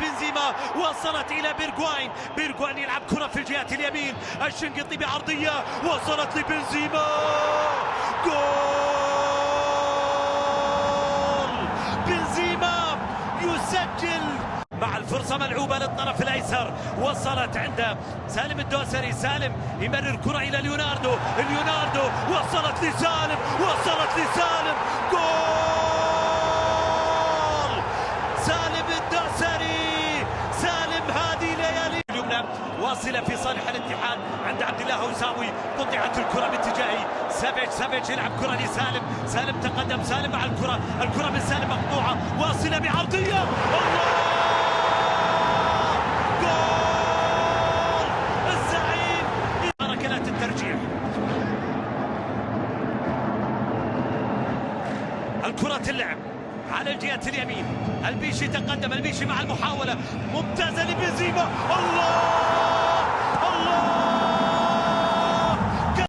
بنزيما وصلت إلى بيرغواين. بيرغواين يلعب كرة في الجهة اليمين، الشنقيطي بعرضية وصلت لبنزيما. جول! بنزيما يسجل مع الفرصة ملعوبة للطرف الأيسر، وصلت عند سالم الدوسري. سالم يمرر كرة إلى ليوناردو. ليوناردو وصلت لسالم، وصلت لسالم. جول! سالم الدوسري. سالم هذه ليالي اليمنى واصلة في صالح الاتحاد عند عبد الله هوساوي. قطعت الكرة باتجاهي سافيتش يلعب كرة لسالم. سالم تقدم، سالم مع الكرة من سالم مقطوعة واصلة بعرضية. الله! الكرة اللعب على الجهة اليمين، البيشي تقدم، البيشي مع المحاولة ممتازة لبنزيما. الله!